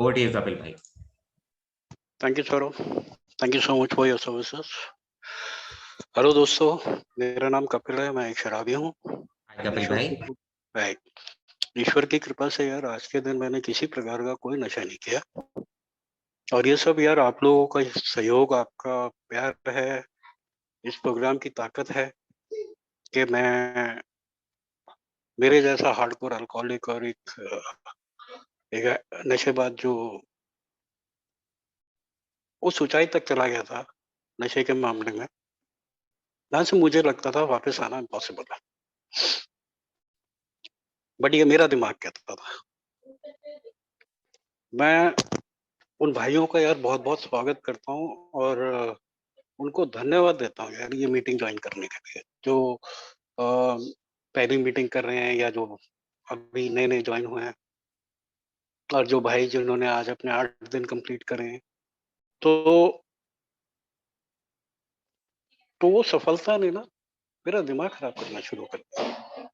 Over to you Kapil भाई। Thank you Saurabh. Thank you so much for your services. Hello दोस्तों, मेरा नाम कपिल है, मैं एक शराबी हूँ। हाय कपिल ईश्वर भाई। की भाई, ईश्वर की कृपा से यार आज के दिन मैंने किसी प्रकार का कोई नशा नहीं किया। और ये सब यार आप लोगों का सहयोग, आपका प्यार है, इस प्रोग्राम की ताकत है कि मैं मेरे जैसा हार्डकोर अल्कोहलिक और एक नशेबाज जो उस ऊंचाई तक चला गया था नशे के मामले में, जहाँ से मुझे लगता था वापस आना इम्पॉसिबल है, बट ये मेरा दिमाग कहता था। मैं उन भाइयों का यार बहुत बहुत स्वागत करता हूँ और उनको धन्यवाद देता हूँ यार ये मीटिंग ज्वाइन करने के लिए, जो पहली मीटिंग कर रहे हैं या जो अभी नए नए ज्वाइन हुए हैं, और जो भाई जिन्होंने आज अपने 8 दिन कंप्लीट करे हैं। तो वो सफलता ने ना मेरा दिमाग खराब करना शुरू कर दिया।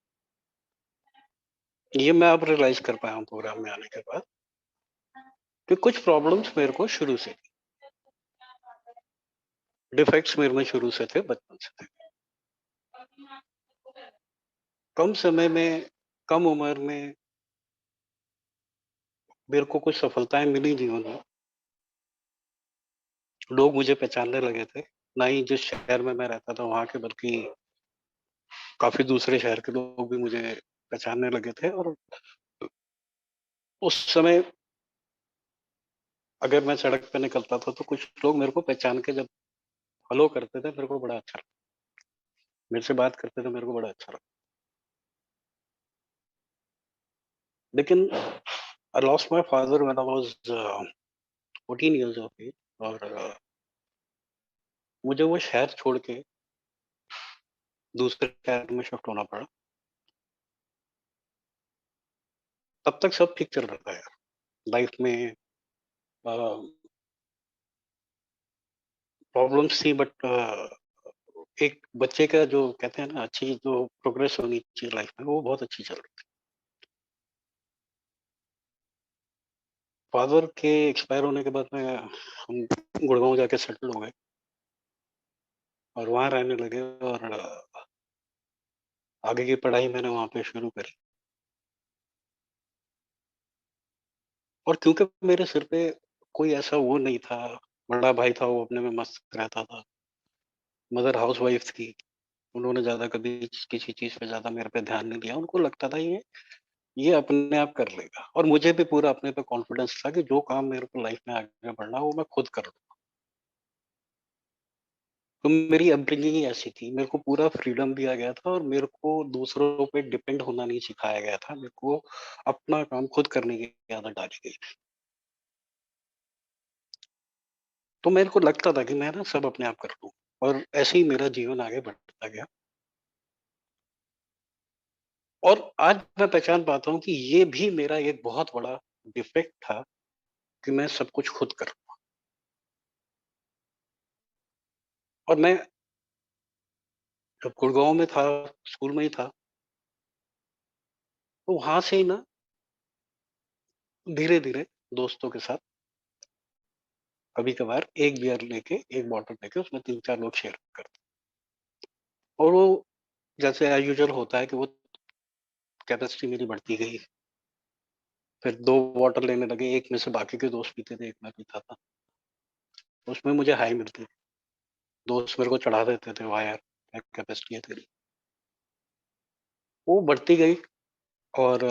ये मैं अब रियलाइज कर पाया हूँ प्रोग्राम में आने के बाद कि कुछ प्रॉब्लम्स मेरे को शुरू से, डिफेक्ट्स मेरे में शुरू से थे, बचपन से थे। कम समय में, कम उम्र में मेरे को कुछ सफलताएं मिली जीवन में। लोग मुझे पहचानने लगे थे, ना ही जिस शहर में मैं रहता था वहां के, बल्कि काफी दूसरे शहर के लोग भी मुझे पहचानने लगे थे। और उस समय अगर मैं सड़क पे निकलता था तो कुछ लोग मेरे को पहचान के जब हेलो करते थे, मेरे को बड़ा अच्छा लगता, मेरे से बात करते थे, मेरे को बड़ा अच्छा लगता। लेकिन I lost my father when I was 14 years of age, और मुझे वो शहर छोड़ के दूसरे शहर में शिफ्ट होना पड़ा। तब तक सब ठीक चल रहा था यार लाइफ में, प्रॉब्लम्स थी, बट एक बच्चे का जो कहते हैं ना अच्छी जो प्रोग्रेस होनी चाहिए लाइफ में, वो बहुत अच्छी चल रही थी। फादर के एक्सपायर होने के बाद में हम गुड़गांव जाके सेटल हो गए और वहाँ रहने लगे, और आगे की पढ़ाई मैंने वहाँ पे शुरू करी। और क्योंकि मेरे सिर पे कोई ऐसा वो नहीं था, बड़ा भाई था वो अपने में मस्त रहता था, मदर हाउस वाइफ थी, उन्होंने ज्यादा कभी किसी चीज पे ज्यादा मेरे पे ध्यान नहीं दिया। उनको लगता था ये अपने आप कर लेगा, और मुझे भी पूरा अपने पे कॉन्फिडेंस था कि जो काम मेरे को लाइफ में आगे बढ़ना वो मैं खुद कर लूँ। तो मेरी अपब्रिंगिंग ही ऐसी थी, मेरे को पूरा फ्रीडम दिया गया था और मेरे को दूसरों पे डिपेंड होना नहीं सिखाया गया था। मेरे को अपना काम खुद करने की आदत डाली गई। तो मेरे को लगता था कि मैं ना सब अपने आप कर लूँ, और ऐसे ही मेरा जीवन आगे बढ़ता गया। और आज मैं पहचान पाता हूँ कि ये भी मेरा एक बहुत बड़ा डिफेक्ट था कि मैं सब कुछ खुद कर। और मैं जब गुड़गांव में था, स्कूल में ही था, तो वहां से ही ना धीरे धीरे दोस्तों के साथ कभी कभार एक बियर लेके, एक बॉटल लेके उसमें 3-4 लोग शेयर करते। और वो जैसे एज यूजुअल होता है कि वो कैपेसिटी मेरी बढ़ती गई। फिर 2 बॉटल लेने लगे, एक में से बाकी के दोस्त पीते थे, एक मैं पीता था। उसमें मुझे हाई मिलती थी, दोस्त मेरे को चढ़ा देते थे, वाह यार क्या कैपेसिटी है तेरी। वो बढ़ती गई। और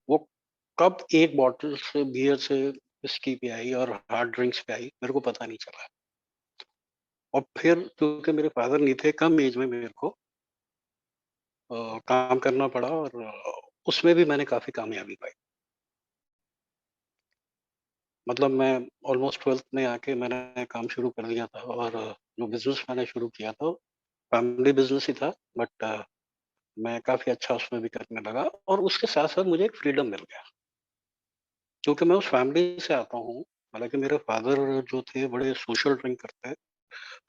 वो कब एक बॉटल से बियर से विस्की पे आई और हार्ड ड्रिंक्स पे आई मेरे को पता नहीं चला। और फिर क्योंकि मेरे फादर नहीं थे, कम एज में मेरे को काम करना पड़ा, और उसमें भी मैंने काफी कामयाबी पाई। मतलब मैं ऑलमोस्ट 12th में आके मैंने काम शुरू कर दिया था, और जो बिजनेस मैंने शुरू किया था फैमिली बिजनेस ही था, बट मैं काफी अच्छा उसमें भी करने लगा। और उसके साथ साथ मुझे एक फ्रीडम मिल गया, क्योंकि मैं उस फैमिली से आता हूँ। हालांकि मेरे फादर जो थे बड़े सोशल ड्रिंक करते,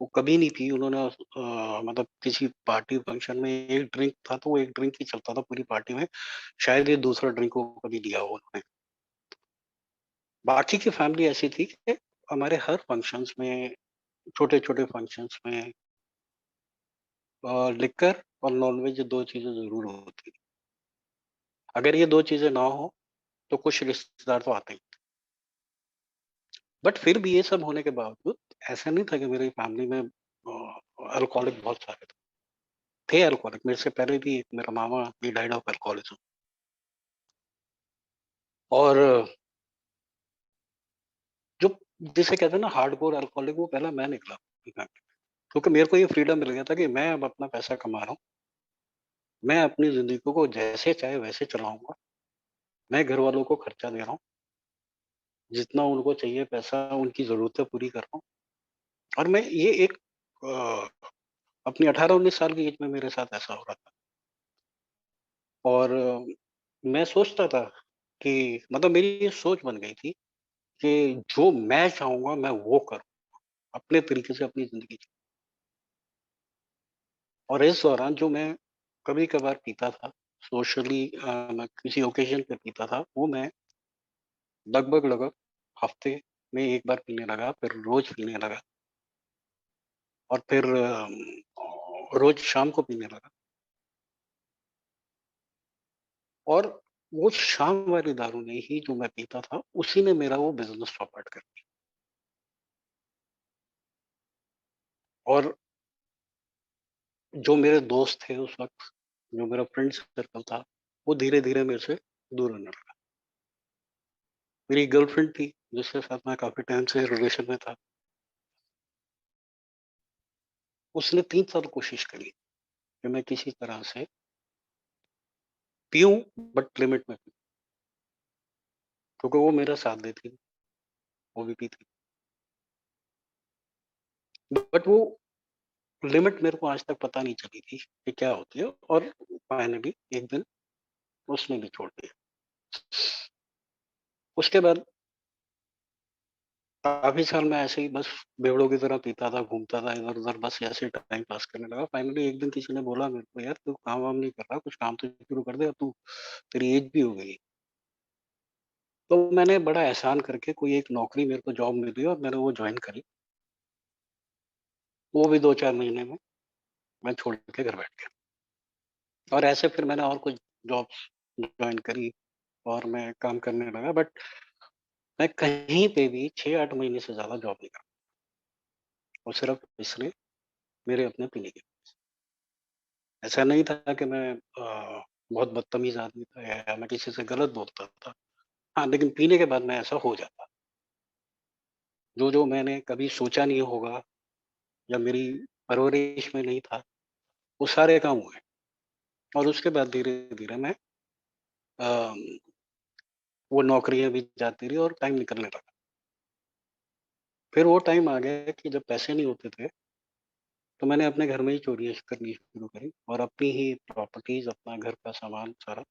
वो कभी नहीं पी उन्होंने मतलब किसी पार्टी फंक्शन में एक ड्रिंक था तो वो एक ड्रिंक ही चलता था पूरी पार्टी में, शायद ये दूसरा ड्रिंक वो कभी लिया हो उन्होंने। बाकी की फैमिली ऐसी थी कि हमारे हर फंक्शंस में, छोटे-छोटे फंक्शंस में लिक्कर और नॉन-वेज 2 चीज़ें ज़रूर होती थी। अगर ये 2 चीज़ें ना हो, तो कुछ रिश्तेदार तो आते ही। बट फिर भी ये सब होने के बावजूद ऐसा नहीं था कि मेरी फैमिली में अल्कोहलिक बहुत सारे थे अल्कोहलिक। मेरे से पहले भी एक मेरा मामा ही डाइड ऑफ अल्कोहलिज्म। और जो जिसे कहते हैं ना हार्डकोर अल्कोहलिक, वो पहला मैं निकला अपनी फैमिली में। क्योंकि मेरे को ये फ्रीडम मिल गया था कि मैं अब अपना पैसा कमा रहा हूँ। मैं अपनी ज़िंदगी को जैसे चाहे वैसे चलाऊँगा। मैं घरवालों को खर्चा दे रहा हूँ। जितना उनको चाहिए पैसा उनकी ज़रूरतें पूरी कर रहा हूँ। और मैं ये एक अ, अपनी 18-19 साल की एज में मेरे साथ ऐसा हो रहा था। और मैं सोचता था कि मतलब मेरी ये सोच बन गई थी कि जो मैं चाहूँगा मैं वो करूँ, अपने तरीके से अपनी ज़िंदगी जी। और इस दौरान जो मैं कभी-कभार पीता था, सोशली मैं किसी ओकेज़न पे पीता था, वो मैं लगभग हफ़्ते में 1 बार पीने लगा, फिर रोज़ पीने लगा और फिर रोज़ शाम को पीने लगा। और वो शाम वाली दारू ने ही जो मैं पीता था, उसी ने मेरा वो बिज़नेस चौपट कर दिया। और जो मेरे दोस्त थे उस वक़्त, जो मेरा फ्रेंड सर्कल था, वो धीरे-धीरे मेरे से दूर होने लगा। मेरी गर्लफ्रेंड थी, जिसके साथ मैं काफ़ी टाइम से रिलेशन में था। उसने 3 साल कोशिश करी कि मैं किसी तरह से पीऊँ, बट लिमिट में पीऊँ, क्योंकि वो मेरा साथ देती थी, वो भी पीती थी। बट वो लिमिट मेरे को आज तक पता नहीं चली थी कि क्या होती है। और फाइनली एक दिन उसने भी छोड़ दिया। उसके बाद काफ़ी साल मैं ऐसे ही बस बेवड़ों की तरह पीता था, घूमता था इधर-उधर, बस ऐसे ही टाइम पास करने लगा। फाइनली एक दिन किसी ने बोला मेरे को, "यार तू काम-वाम नहीं कर रहा, कुछ काम तो शुरू कर दे, अब तू तेरी एज भी हो गई है।" तो मैंने बड़ा एहसान करके कोई एक नौकरी मेरे को जॉब मिली और मैंने वो जॉइन करी। वो भी 2-4 महीने में मैं छोड़ के घर बैठ गया। और ऐसे फिर मैंने और कुछ जॉब्स जॉइन करी और मैं काम करने लगा। बट मैं कहीं पे भी 6-8 महीने से ज़्यादा जॉब नहीं करा, और सिर्फ़ इसलिए मेरे अपने पीने की। ऐसा नहीं था कि मैं बहुत बदतमीज़ आदमी था या मैं किसी से गलत बोलता था। हाँ, लेकिन पीने के बाद मैं ऐसा हो जाता। जो-जो मैंने कभी सोचा नहीं होगा या मेरी परवरिश में नहीं था, वो सारे काम हुए। और उसके बाद धीरे-धीरे मैं अ, वो नौकरियाँ भी जाती रही और टाइम निकलने लगा। फिर वो टाइम आ गया कि जब पैसे नहीं होते थे, तो मैंने अपने घर में ही चोरियाँ करनी शुरू करी और अपनी ही प्रॉपर्टीज़, अपना घर का सामान सारा,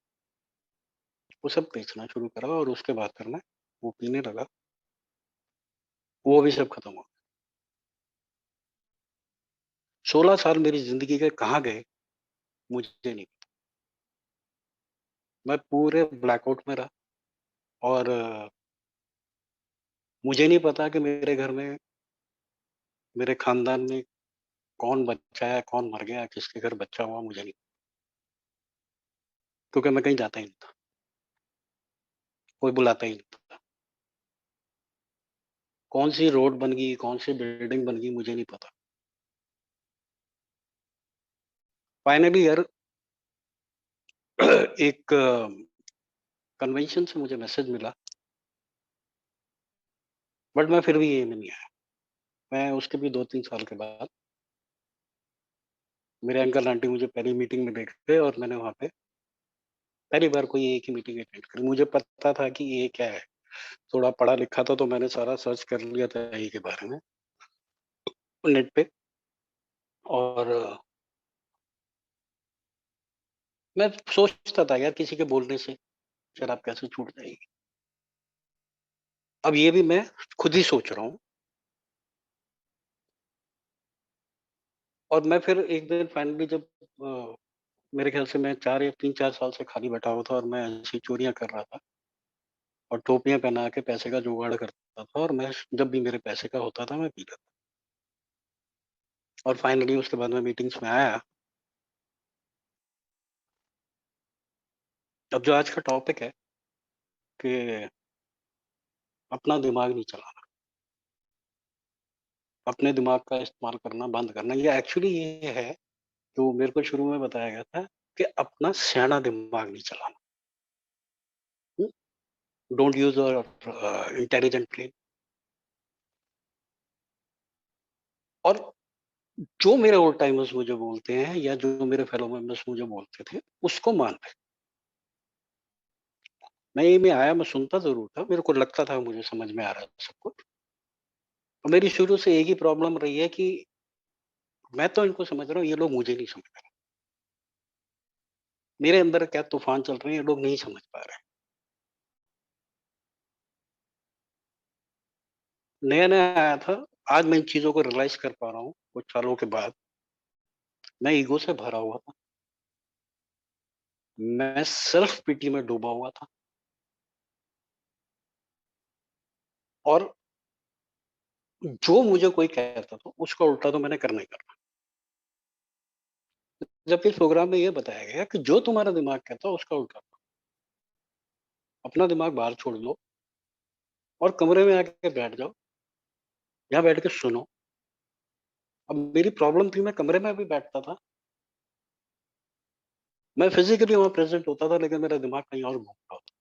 वो सब बेचना शुरू करा। और उसके बाद फिर मैं वो पीने लगा। वो भी सब खत्म हो गया। 16 साल मेरी ज़िंदगी के कहाँ गए, मुझे नहीं। मैं पूरे ब्लैकआउट में रहा। और मुझे नहीं पता कि मेरे घर में, मेरे ख़ानदान में कौन बचा है, कौन मर गया, किसके घर बच्चा हुआ, मुझे नहीं, क्योंकि मैं कहीं जाता ही नहीं था, कोई बुलाता ही नहीं था। कौन-सी रोड बन गई, कौन-सी बिल्डिंग बन गई, मुझे नहीं पता। फाइनली यार एक कन्वेंशन से मुझे मैसेज मिला, बट मैं फिर भी ये में नहीं आया। मैं उसके भी 2-3 साल के बाद मेरे अंकल आंटी मुझे पहली मीटिंग में देख गए और मैंने वहाँ पे पहली बार कोई एक ही मीटिंग अटेंड करी। मुझे पता था कि ये क्या है, थोड़ा पढ़ा लिखा था तो मैंने सारा सर्च कर लिया था एआई के बारे में नेट पे। और मैं सोचता था यार किसी के बोलने से शराब कैसे छूट जाएगी। अब ये भी मैं खुद ही सोच रहा हूँ और मैं फिर एक दिन फाइनली जब मेरे ख्याल से मैं 4 या 3-4 साल से खाली बैठा हुआ था और मैं ऐसी चोरियाँ कर रहा था और टोपियाँ पहना के पैसे का जुगाड़ करता था और मैं जब भी मेरे पैसे का होता था मैं पीता था। और फाइनली उसके बाद मैं मीटिंग्स में आया। अब जो आज का टॉपिक है कि अपना दिमाग नहीं चलाना, अपने दिमाग का इस्तेमाल करना बंद करना, ये एक्चुअली ये है, जो मेरे को शुरू में बताया गया था कि अपना सयाना दिमाग नहीं चलाना। Don't use your intelligently. और जो मेरे ओल्ड टाइमर्स मुझे बोलते हैं या जो मेरे फेलो मेंबर्स मुझे बोलते थे, उसको मान ले। मैं ये में आया, मैं सुनता ज़रूर था, मेरे को लगता था मुझे समझ में आ रहा है सब कुछ। और मेरी शुरू से एक ही प्रॉब्लम रही है कि मैं तो इनको समझ रहा हूँ, ये लोग मुझे नहीं समझ रहे। मेरे अंदर क्या तूफ़ान चल रहे हैं, ये लोग नहीं समझ पा रहे हैं। नया-नया आया था, आज मैं इन चीज़ों को रियलाइज़ कर पा रहा हूँ, कुछ सालों के बाद। मैं ईगो से भरा हुआ था, मैं सेल्फ पिटी में डूबा हुआ था और जो मुझे कोई कहता था, उसका उल्टा तो मैंने करना ही करना। जबकि इस प्रोग्राम में ये बताया गया कि जो तुम्हारा दिमाग कहता है, उसका उल्टा करो। अपना दिमाग बाहर छोड़ दो और कमरे में आके बैठ जाओ, यहाँ बैठ के सुनो। अब मेरी प्रॉब्लम थी, मैं कमरे में भी बैठता था, मैं फिज़िकली वहाँ प्रेज़ेंट होता था, लेकिन मेरा दिमाग कहीं और घूम रहा था।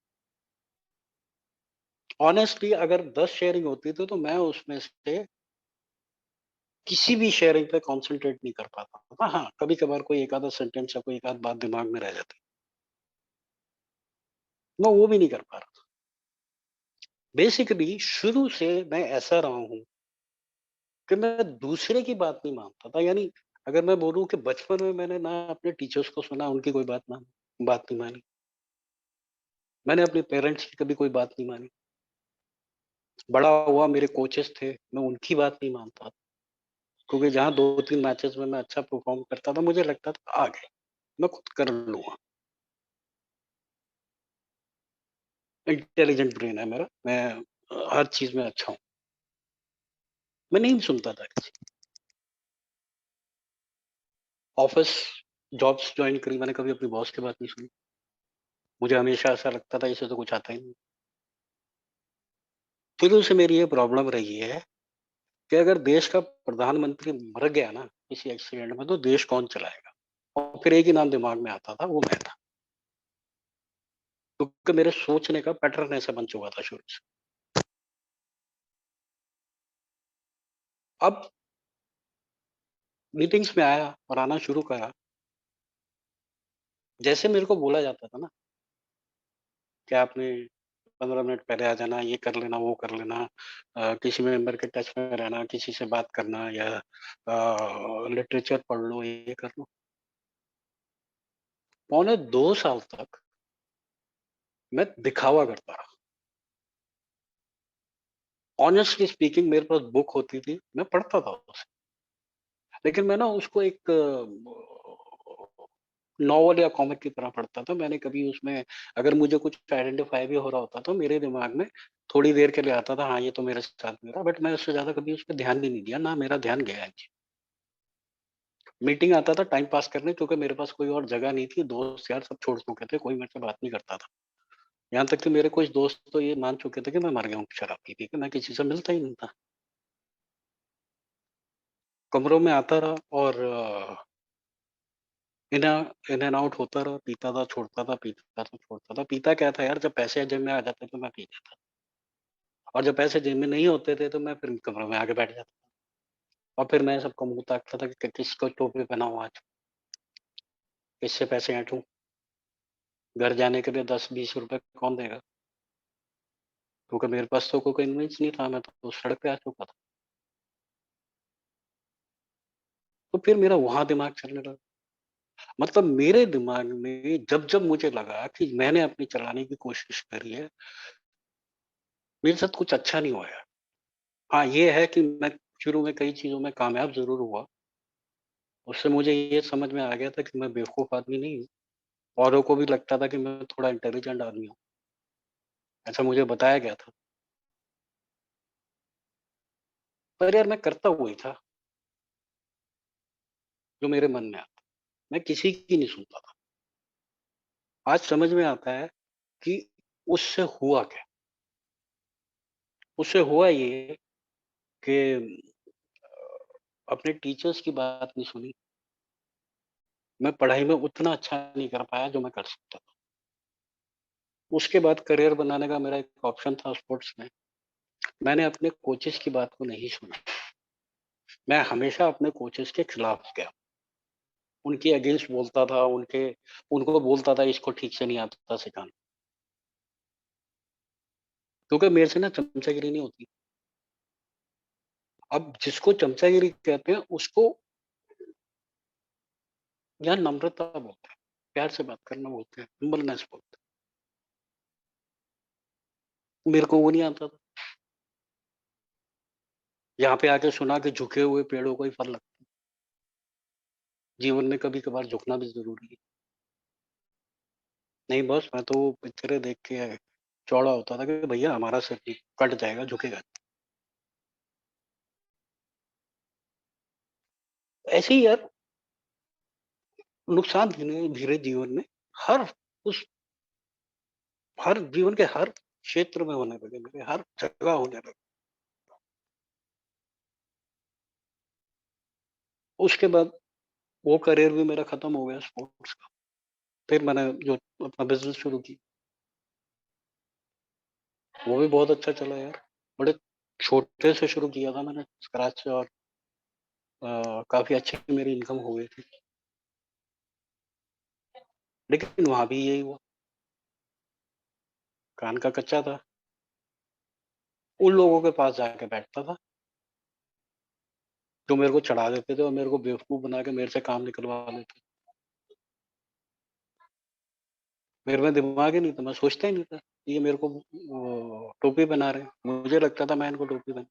ऑनेस्टली अगर 10 शेयरिंग होती थी, तो मैं उसमें से किसी भी शेयरिंग पे कॉन्संट्रेट नहीं कर पाता था। हाँ, कभी-कभार कोई एक आधा सेंटेंस या कोई एक आध बात दिमाग में रह जाती, मैं वो भी नहीं कर पा रहा था। बेसिकली शुरू से मैं ऐसा रहा हूँ कि मैं दूसरे की बात नहीं मानता था। यानी अगर मैं बोलूँ कि बचपन में मैंने ना अपने टीचर्स को सुना, उनकी कोई बात नहीं मानी। मैंने अपने पेरेंट्स की कभी कोई बात नहीं मानी। बड़ा हुआ, मेरे कोचेस थे, मैं उनकी बात नहीं मानता, क्योंकि जहाँ 2-3 मैचेस में मैं अच्छा परफ़ॉर्म करता था, मुझे लगता था आ गए, मैं खुद कर लूँगा। इंटेलिजेंट ब्रेन है मेरा, मैं हर चीज़ में अच्छा हूँ। मैं नहीं सुनता था किसी की। ऑफ़िस जॉब्स जॉइन करी, मैंने कभी अपनी बॉस की बात नहीं सुनी। मुझे हमेशा ऐसा लगता था इसे तो कुछ आता ही नहीं। शुरू से मेरी ये प्रॉब्लम रही है कि अगर देश का प्रधानमंत्री मर गया ना किसी एक्सीडेंट में, तो देश कौन चलाएगा? और फिर एक ही नाम दिमाग में आता था, वो मैं था। क्योंकि मेरे सोचने का पैटर्न ऐसा बन चुका था शुरू से। अब मीटिंग्स में आया और आना शुरू करा, जैसे मेरे को बोला जाता था ना कि आपने 15 मिनट पहले आ जाना, ये कर लेना, वो कर लेना, किसी मेंबर के टच में रहना, किसी से बात करना या लिटरेचर पढ़ लो, ये कर लो। पौने 2 साल तक मैं दिखावा करता रहा। ऑनेस्टली स्पीकिंग मेरे पास बुक होती थी, मैं पढ़ता था उसे। लेकिन मैं ना उसको एक नॉवल या कॉमिक की तरह पढ़ता था। मैंने कभी उसमें अगर मुझे कुछ आइडेंटिफ़ाई भी हो रहा होता, तो मेरे दिमाग में थोड़ी देर के लिए आता था, हाँ, ये तो मेरे साथ भी हो रहा है, बट मैं उससे ज़्यादा कभी उस पे ध्यान भी नहीं दिया, ना मेरा ध्यान गया है। मीटिंग आता था टाइम पास करने, क्योंकि मेरे पास कोई और जगह नहीं थी, दोस्त यार सब छोड़ चुके थे, कोई मेरे से बात नहीं करता था। यहाँ तक कि मेरे कुछ दोस्त तो ये मान चुके थे कि मैं मर गया हूँ शराब पी-पी के, मैं किसी से मिलता ही नहीं था। कमरों में आता रहा और इन इन एंड आउट होता रहा, पीता था, छोड़ता था, पीता था, छोड़ता था। पीता क्या था यार, जब पैसे जेब में आ जाते तो मैं पी जाता, और जब पैसे जेब में नहीं होते थे, तो मैं फिर कमरे में आके बैठ जाता। और फिर मैं सबको मुँह ताकता था कि किसको टोपी पहनाऊँ आज, किससे पैसे ऐंठूँ, घर जाने के लिए 10-20 रुपए कौन देगा? क्योंकि मेरे पास तो कोई कन्वीनियंस नहीं था, मैं तो सड़क पे आ चुका था। तो फिर मेरा वहाँ दिमाग चलने लगा। मतलब मेरे दिमाग में जब-जब मुझे लगा कि मैंने अपनी चलाने की कोशिश करी है, मेरे साथ कुछ अच्छा नहीं हुआ है। हाँ, ये है कि मैं शुरू में कई चीज़ों में कामयाब ज़रूर हुआ, उससे मुझे ये समझ में आ गया था कि मैं बेवकूफ़ आदमी नहीं हूँ। औरों को भी लगता था कि मैं थोड़ा इंटेलिजेंट आदमी हूँ, ऐसा मुझे बताया गया था। पर यार मैं करता वही था, जो मेरे मन में आता। मैं किसी की नहीं सुनता था। आज समझ में आता है कि उससे हुआ क्या? उससे हुआ ये कि अपने टीचर्स की बात नहीं सुनी। मैं पढ़ाई में उतना अच्छा नहीं कर पाया जो मैं कर सकता था। उसके बाद करियर बनाने का मेरा एक ऑप्शन था स्पोर्ट्स में। मैंने अपने कोचेस की बात को नहीं सुना। मैं हमेशा अपने कोचेस के खिलाफ गया। उनके अगेंस्ट बोलता था, उनको बोलता था इसको ठीक से नहीं आता सिखाना। क्योंकि मेरे से ना चमचागिरी नहीं होती। अब जिसको चमचागिरी कहते हैं उसको यहाँ नम्रता बोलते हैं, प्यार से बात करना बोलते हैं, हम्बलनेस बोलते हैं। मेरे को वो नहीं आता था। यहाँ पे आके सुना कि झुके हुए पेड़ों को ही फल लगता है। जीवन में कभी-कभार झुकना भी ज़रूरी है। नहीं बॉस, मैं तो पिक्चरें देख के चौड़ा होता था कि भैया हमारा सिर नहीं कट जाएगा, झुकेगा। ऐसे ही यार नुकसान धीरे-धीरे जीवन में हर उस हर जीवन के हर क्षेत्र में होने लगे, मेरे हर जगह होने लगे। उसके बाद वो करियर भी मेरा खत्म हो गया स्पोर्ट्स का। फिर मैंने जो अपना बिज़नेस शुरू की, वो भी बहुत अच्छा चला यार। बड़े छोटे से शुरू किया था मैंने स्क्रैच से और काफ़ी अच्छी मेरी इनकम हो गई थी। लेकिन वहाँ भी यही हुआ, कान का कच्चा था। उन लोगों के पास जाके बैठता था, जो मेरे को चढ़ा देते थे और मेरे को बेवकूफ़ बना के मेरे से काम निकलवा लेते। मेरे में दिमाग ही नहीं था, मैं सोचता ही नहीं था, ये मेरे को टोपी पहना रहे हैं। मुझे लगता था मैं इनको टोपी पहना,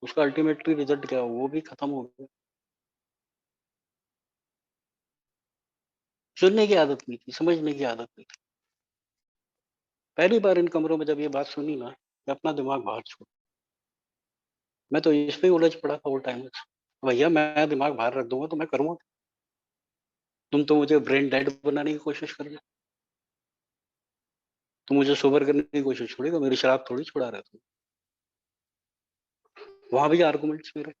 उसका अल्टीमेटली रिज़ल्ट क्या हुआ, वो भी खत्म हो गया। सुनने की आदत नहीं थी, समझने की आदत नहीं थी। पहली बार इन कमरों में जब ये बात सुनी ना, मैं अपना दिमाग बाहर छोड़, मैं तो इस पे ही उलझ पड़ा था ऑल टाइमर्स। भैया मैं दिमाग बाहर रख दूँगा तो मैं करूँगा क्या? तुम तो मुझे ब्रेन डेड बनाने की कोशिश कर रहे हो। तुम मुझे सोबर करने की कोशिश थोड़ी मेरी शराब थोड़ी छुड़ा रहे हो तुम। वहाँ भी आर्गुमेंट्स मेरे।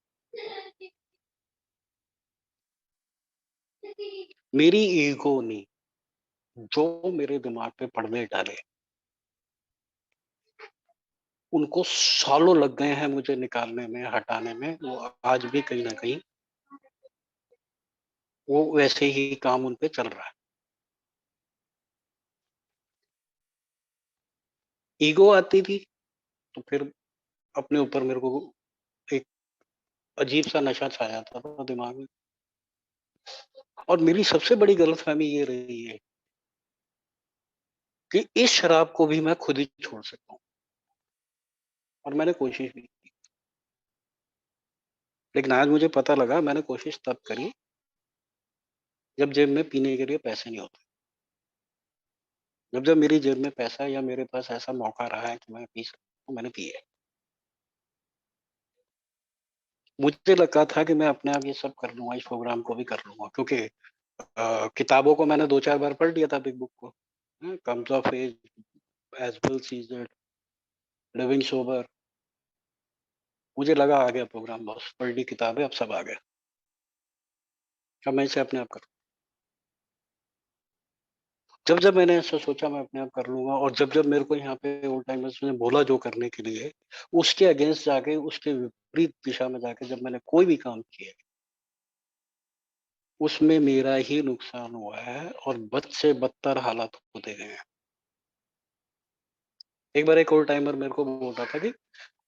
मेरी ईगो ने जो मेरे दिमाग पे पड़ने डाले, उनको सालों लग गए हैं मुझे निकालने में, हटाने में। वो आज भी कहीं न कहीं वो वैसे ही काम उन पे चल रहा है। ईगो आती थी तो फिर अपने ऊपर मेरे को एक अजीब-सा नशा छा जाता था दिमाग में। और मेरी सबसे बड़ी गलतफ़हमी ये रही है कि इस शराब को भी मैं खुद ही छोड़ सकता हूँ और मैंने कोशिश भी की। लेकिन आज मुझे पता लगा मैंने कोशिश तब करी जब जेब में पीने के लिए पैसे नहीं होते। जब मेरी जेब में पैसा है या मेरे पास ऐसा मौका रहा है कि मैं पी सकता हूँ, मैंने पी है। मुझे लगा था कि मैं अपने आप ये सब कर लूँगा, इस प्रोग्राम को भी कर लूँगा क्योंकि किताबों को मैंने 2-4 बार पढ़ लिया था बिग बुक को। Comes of age, as well seized, living sober. मुझे लगा आ गया प्रोग्राम बॉस, पढ़ ली किताबें, अब सब आ गया। अब मैं इसे अपने आप करूँ। जब मैंने ऐसा सोचा मैं अपने आप कर लूँगा और जब मेरे को यहाँ पे ओल्ड टाइमर्स ने बोला जो करने के लिए, उसके अगेंस्ट जाके, उसके विपरीत दिशा में जाके जब मैंने कोई भी काम किया, उसमें मेरा ही नुकसान हुआ है और बद से बदतर हालात होते गए हैं। एक बार एक ओल्ड टाइमर मेरे को बोल रहा था कि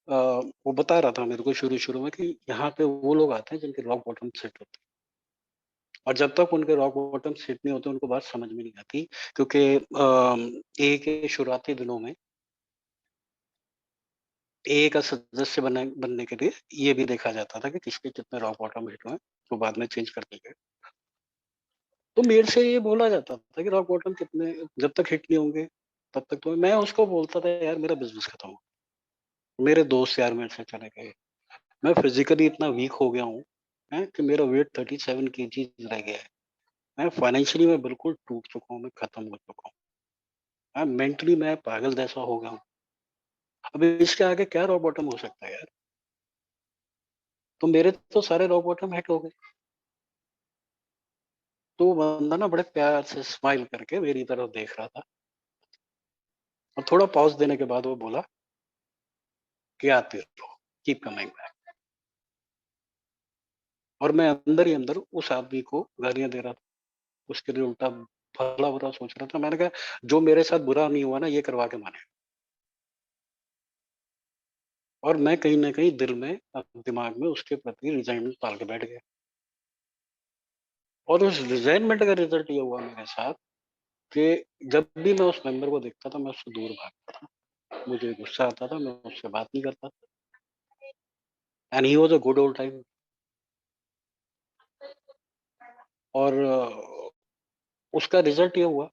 वो बता रहा था मेरे को शुरू-शुरू में कि यहाँ पे वो लोग आते हैं जिनके रॉक बॉटम सेट होते हैं और जब तक उनके रॉक बॉटम सेट नहीं होते, उनको बात समझ में नहीं आती क्योंकि ए के शुरुआती दिनों में एए का सदस्य बनने के लिए ये भी देखा जाता था कि किसके कितने रॉक बॉटम हिट हुए, जो बाद में चेंज कर दिए गए। तो मेरे से ये बोला जाता था कि रॉक बॉटम कितने जब तक हिट नहीं होंगे, तब तक तो मैं उसको बोलता था यार मेरा बिज़नेस खत्म हो। मेरे दोस्त यार मेरे से चले गए। मैं फिज़िकली इतना वीक हो गया हूँ, हैं, कि मेरा वेट 37 केजीज़ रह गया है। मैं फाइनेंशियली मैं बिल्कुल टूट चुका हूँ, मैं खत्म हो चुका हूँ। मेंटली मैं पागल जैसा हो गया हूँ। अब इसके आगे क्या रॉक बॉटम हो सकता है यार? तो मेरे तो सारे रॉक बॉटम हिट हो गए। तो वो बंदा ना बड़े प्यार से स्माइल करके मेरी तरफ देख रहा था और थोड़ा पॉज़ देने के बाद वो बोला कि आते रहो, कीप कमिंग बैक। और मैं अंदर ही अंदर उस आदमी को गालियाँ दे रहा था। उसके लिए उल्टा भला-बुरा सोच रहा था। मैंने कहा जो मेरे साथ बुरा नहीं हुआ ना ये करवा के माने। और मैं कहीं न कहीं दिल में दिमाग में उसके प्रति रिज़ाइनमेंट पाल के बैठ गया। और उस रिज़ाइनमेंट का रिज़ल्ट ये हुआ मेरे साथ कि जब भी मैं उस मेंबर को देखता था मैं उससे दूर भागता था। मुझे गुस्सा आता था, मैं उससे बात नहीं करता था। And he was a good old time. और उसका रिज़ल्ट ये हुआ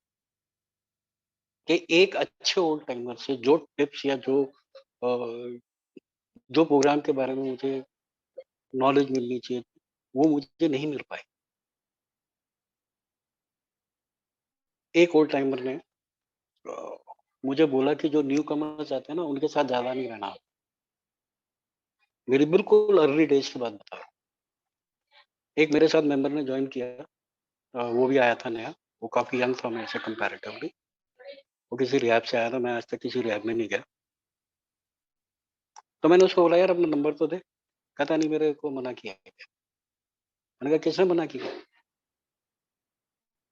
कि एक अच्छे ओल्ड टाइमर से जो टिप्स या अ, जो प्रोग्राम के बारे में मुझे नॉलेज मिलनी चाहिए थी, वो मुझे नहीं मिल पाई। एक ओल्ड टाइमर ने अ, मुझे बोला कि जो न्यू कमर्स आते हैं ना, उनके साथ ज़्यादा नहीं रहना। मेरी बिल्कुल अर्ली डेज़ की बात बता रहा हूँ। एक मेरे साथ मेंबर ने जॉइन किया, वो भी आया था नया, वो काफ़ी यंग था मेरे से कंपैरेटिवली। वो किसी रिहैब से आया था, मैं आज तक किसी रिहैब में नहीं गया। तो मैंने उसको बोला, "यार अपना नंबर तो दे।" कहता, "नहीं, मेरे को मना किया है।" मैंने कहा, "किसने मना किया?"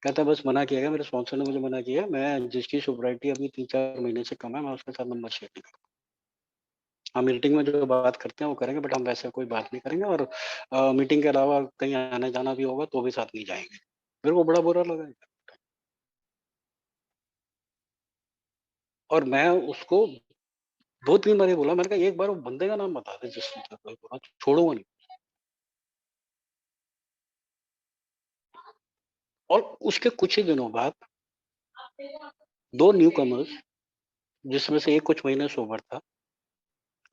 कहता, "बस मना किया गया, मेरे स्पॉन्सर ने मुझे मना किया है। मैं जिसकी सोब्रिटी अभी 3-4 महीने से कम है, मैं उसके साथ नंबर शेयर नहीं करूँगा। हम मीटिंग में जो बात करते हैं, वो करेंगे, बट हम वैसे कोई बात नहीं करेंगे और मीटिंग के अलावा कहीं आना-जाना भी होगा, तो भी साथ नहीं जाएँगे।" मेरे को बड़ा बुरा लगा और मैं उसको 2-3 बार ये बोला, मैंने कहा, "एक बार वो बंदे का नाम बता दे जिसने तेरे को ये बोला, छोड़ूँगा नहीं।" और उसके कुछ ही दिनों बाद 2 न्यू कमर्स जिसमें से एक कुछ महीने सोबर था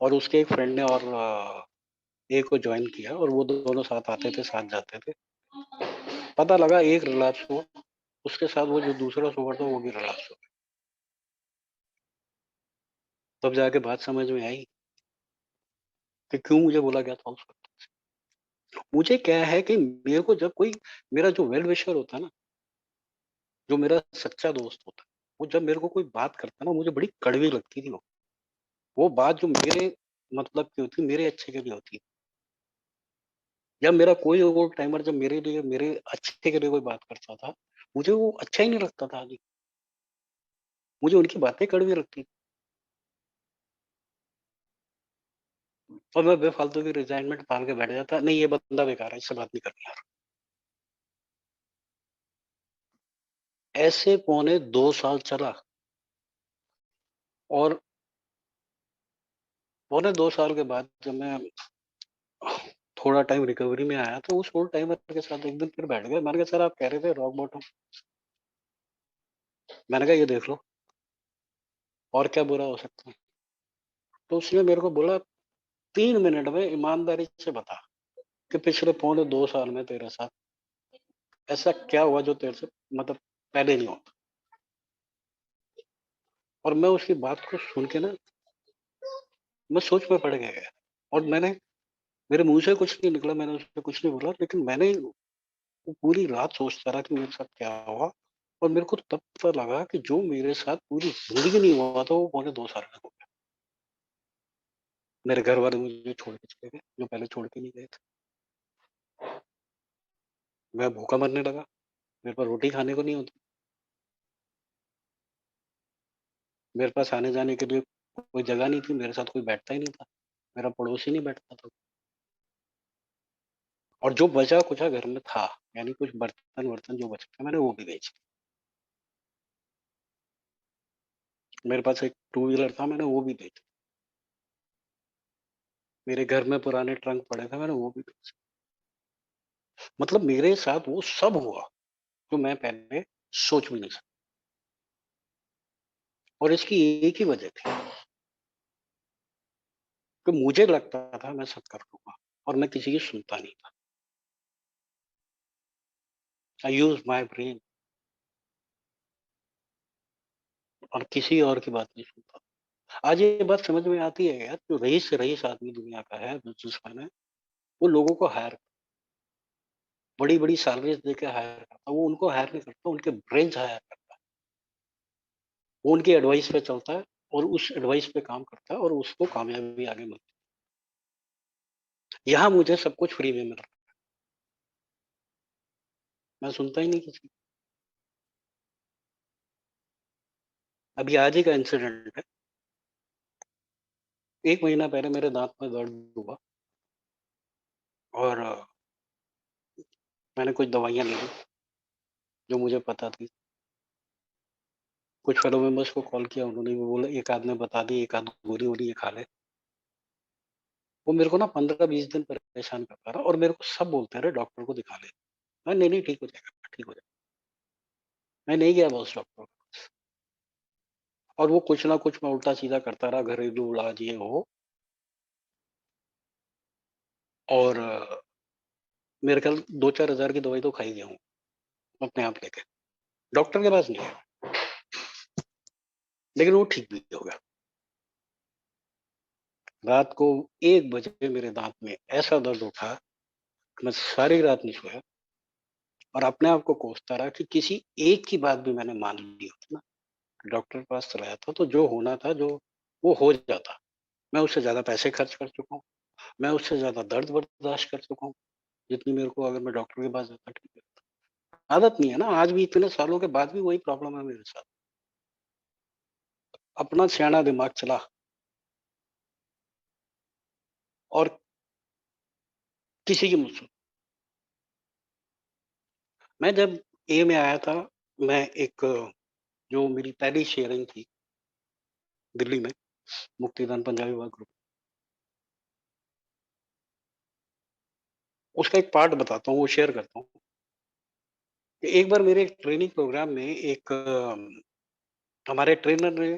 और उसके एक फ्रेंड ने और एक को जॉइन किया और वो दोनों साथ आते थे, साथ जाते थे। पता लगा एक रिलैप्स हुआ, उसके साथ वो जो दूसरा सोबर था वो भी रिलैप्स हो गया। तब जाके बात समझ में आई कि क्यों मुझे बोला गया था उस वक़्त। मुझे क्या है कि मेरे को जब कोई मेरा जो वेल विशर होता है ना, जो मेरा सच्चा दोस्त होता है, वो जब मेरे को कोई बात करता है ना, मुझे बड़ी कड़वी लगती थी वो। वो बात जो मेरे मतलब की होती, मेरे अच्छे के लिए होती। या मेरा कोई ओल्ड टाइमर जब मेरे लिए मेरे अच्छे के लिए कोई बात करता था, मुझे वो अच्छा ही नहीं लगता था आगे। मुझे उनकी बातें कड़वी लगती और मैं बेफ़ालतू की रिज़ाइनमेंट पाल के बैठ जाता, नहीं ये बंदा बेकार है, इससे बात नहीं करनी यार। ऐसे पौने 2 साल चला और पौने 2 साल के बाद जब मैं थोड़ा टाइम रिकवरी में आया, तो उस ओल्ड टाइमर के साथ एक दिन फिर बैठ गए। मैंने कहा, "सर आप कह रहे थे रॉक बॉटम।" मैंने कहा, "ये देख लो, और क्या बुरा हो सकता है?" तो उसने मेरे को बोला, "3 मिनट में ईमानदारी से बता कि पिछले पौने 2 साल में तेरे साथ ऐसा क्या हुआ जो तेरे से मतलब पहले नहीं होता?" और मैं उसकी बात को सुन के ना, मैं सोच में पड़ गया और मेरे मुँह से कुछ नहीं निकला, मैंने उससे कुछ नहीं बोला, लेकिन मैंने वो पूरी रात सोचता रहा कि मेरे साथ क्या हुआ और मेरे को तब पता लगा कि जो मेरे साथ पूरी ज़िंदगी नहीं हुआ था, वो पौने 2 साल में हो गया। मेरे घर वाले मुझे छोड़ के चले गए, जो पहले छोड़ के नहीं गए थे। मैं भूखा मरने लगा, मेरे पास रोटी खाने को नहीं होती, मेरे पास आने-जाने के लिए कोई जगह नहीं थी, मेरे साथ कोई बैठता ही नहीं था, मेरा पड़ोसी नहीं बैठता था और जो बचा-खुचा घर में था, यानी कुछ बर्तन-वर्तन जो बचे थे, मैंने वो भी बेच दिए। मेरे पास एक टू व्हीलर था, मैंने वो भी बेच दिया। मेरे घर में पुराने ट्रंक पड़े थे, मैंने वो भी बेच दिए। मतलब मेरे साथ वो सब हुआ जो मैं पहले सोच भी नहीं सकता। और इसकी एक ही वजह थी कि मुझे लगता था मैं सब कर लूँगा और मैं किसी की सुनता नहीं था। आई यूज़ माय ब्रेन और किसी और की बात नहीं सुनता। आज ये बात समझ में आती है यार, जो रईस से रईस आदमी दुनिया का है, बिज़नेसमैन है, वो लोगों को हायर बड़ी-बड़ी सैलरीज़ देके हायर करता है। वो उनको हायर नहीं करता, उनके ब्रेन्स हायर करता है। वो उनकी एडवाइस पे चलता है और उस एडवाइस पे काम करता है और उसको कामयाबी आगे मिलती है। यहाँ मुझे सब कुछ फ्री में मिल रहा है, मैं सुनता ही नहीं किसी की। अभी आज ही का इंसिडेंट है, 1 महीना पहले मेरे दाँत में दर्द हुआ और मैंने कुछ दवाइयाँ ले ली, जो मुझे पता थी। कुछ फैमिली मेंबर्स को कॉल किया, उन्होंने भी बोला, एक आध ने बता दी, एक आध गोली-वोली ये खा ले। वो मेरे को ना 15-20 दिन परेशान करता रहा और मेरे को सब बोलते रहे डॉक्टर को दिखा ले। मैं नहीं, नहीं ठीक हो जाएगा, ठीक हो जाएगा। मैं नहीं गया बॉस डॉक्टर और वो कुछ ना कुछ मैं उल्टा-सीधा करता रहा, घरेलू इलाज ये वो और मेरे ख्याल 2-4 हज़ार की दवाई तो खा ही गया हूँ, अपने आप लेके। डॉक्टर के पास नहीं गया, लेकिन वो ठीक भी हो गया। रात को 1 बजे मेरे दाँत में ऐसा दर्द उठा, कि मैं सारी रात नहीं सोया और अपने आप को कोसता रहा कि किसी एक की बात भी मैंने मान ली होती ना, डॉक्टर के पास चला जाता तो जो होना था, जो वो हो जाता। मैं उससे ज़्यादा पैसे खर्च कर चुका हूँ, मैं उससे ज़्यादा दर्द बर्दाश्त कर चुका हूँ, जितनी मेरे को अगर मैं डॉक्टर के पास जाता ठीक है। आदत नहीं है ना, आज भी इतने सालों के बाद भी वही प्रॉब्लम है मेरे साथ। अपना सयाना दिमाग चला और किसी की मत सुन। मैं जब ए में आया था, मैं एक जो मेरी पहली शेयरिंग थी दिल्ली में, मुक्तिदान पंजाबी बाग ग्रुप, उसका एक पार्ट बताता हूँ, वो शेयर करता हूँ। एक बार मेरे एक ट्रेनिंग प्रोग्राम में एक हमारे ट्रेनर ने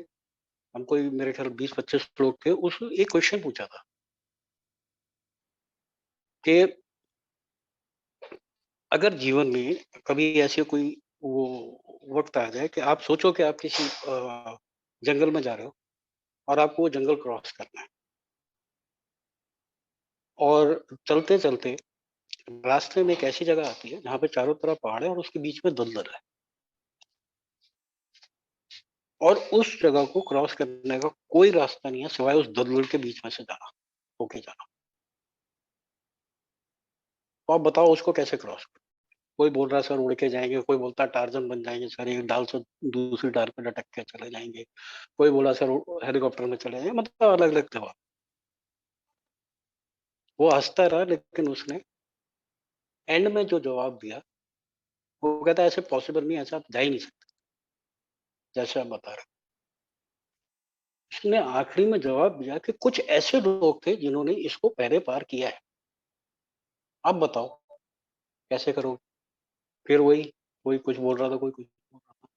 हमको मेरे ख्याल 20-25 लोग थे, उस एक क्वेश्चन पूछा था कि अगर जीवन में कभी ऐसे कोई वो वक़्त आ जाए कि आप सोचो कि आप किसी जंगल में जा रहे हो और आपको वो जंगल क्रॉस करना है और चलते-चलते रास्ते में एक ऐसी जगह आती है जहाँ पे चारों तरफ पहाड़ है और उसके बीच में दलदल है और उस जगह को क्रॉस करने का कोई रास्ता नहीं है सिवाय उस दलदल के बीच में से जाना, होके जाना। तो आप बताओ उसको कैसे क्रॉस करें? कोई बोल रहा है सर उड़ के जाएँगे, कोई बोलता है टार्ज़न बन जाएँगे सर, एक डाल से दूसरी डाल पे लटक के चले जाएँगे। कोई बोला सर हेलीकॉप्टर में चले जाएँ, मतलब अलग-अलग जवाब। वो हँसता रहा लेकिन उसने एंड में जो जवाब दिया, वो कहता है ऐसे पॉसिबल नहीं है, ऐसे आप जा ही नहीं सकते, जैसे आप बता रहे हैं। उसने आखिरी में जवाब दिया कि कुछ ऐसे लोग थे जिन्होंने इसको पहले पार किया है। अब बताओ कैसे करोगे? फिर वही, कोई कुछ बोल रहा था, कोई कुछ बोल रहा था।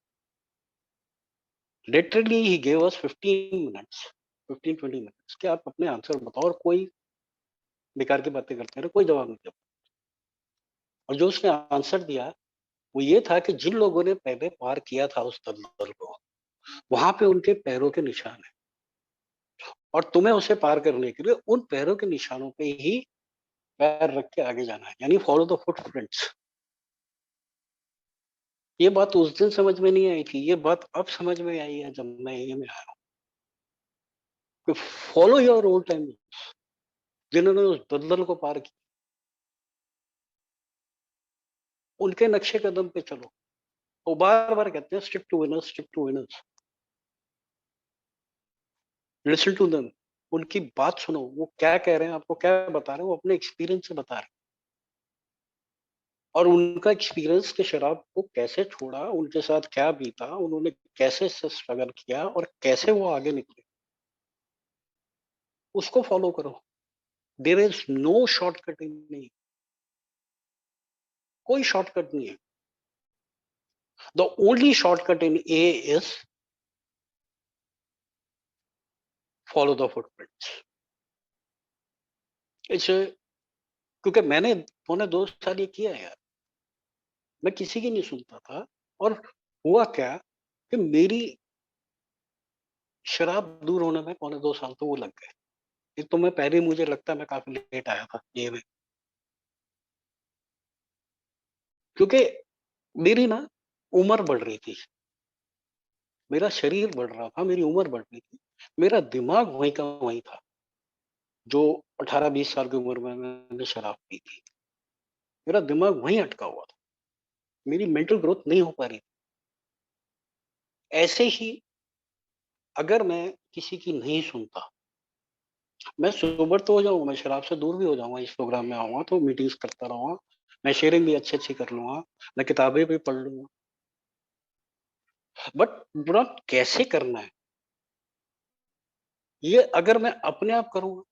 Literally he gave us 15 minutes, 15-20 minutes कि आप अपने आंसर बताओ और कोई बेकार की बातें करते रहे, कोई जवाब नहीं दिया। और जो उसने आंसर दिया, वो ये था कि जिन लोगों ने पहले पार किया था उस दलदल को, वहाँ पे उनके पैरों के निशान हैं और तुम्हें उसे पार करने के लिए उन पैरों के निशानों पे ही पैर रख के आगे जाना है, यानी फॉलो द फुटप्रिंट्स। ये बात उस दिन समझ में नहीं आई थी, ये बात अब समझ में आई है जब मैं ये में आया हूँ कि फॉलो योर ओल्ड टाइम, जिन्होंने उस दलदल को पार किया, उनके नक्शे कदम पे चलो। वो बार-बार कहते हैं stick to winners, stick to winners, listen to them. उनकी बात सुनो, वो क्या कह रहे हैं, आपको क्या बता रहे हैं, वो अपने एक्सपीरियंस से बता रहे हैं। और उनका एक्सपीरियंस कि शराब को कैसे छोड़ा, उनके साथ क्या बीता, उन्होंने कैसे इससे स्ट्रगल किया और कैसे वो आगे निकले, उसको फॉलो करो। There is no shortcut in, नहीं, कोई शॉर्टकट नहीं है। The only shortcut in A is follow the footprints. It's a, क्योंकि मैंने पौने 2 साल ये किया है यार। मैं किसी की नहीं सुनता था और हुआ क्या कि मेरी शराब दूर होने में पौने 2 साल तो वो लग गए। एक तो मैं पहले ही मुझे लगता है मैं काफ़ी लेट आया था ये में, क्योंकि मेरी ना उम्र बढ़ रही थी। मेरा शरीर बढ़ रहा था, मेरी उम्र बढ़ रही थी। मेरा दिमाग वहीं का वहीं था, जो 18-20 साल की उम्र में मैंने शराब पी थी। मेरा दिमाग वहीं अटका हुआ था। मेरी मेंटल ग्रोथ नहीं हो पा रही थी। ऐसे ही अगर मैं किसी की नहीं सुनता, मैं सोबर तो हो जाऊँगा, मैं शराब से दूर भी हो जाऊँगा, इस प्रोग्राम में आऊँगा तो मीटिंग्स करता रहूँगा, मैं शेयरिंग भी अच्छी-अच्छी कर लूँगा, मैं किताबें भी पढ़ लूँगा। बट बुरा कैसे करना है, ये अगर मैं अपने आप करूँगा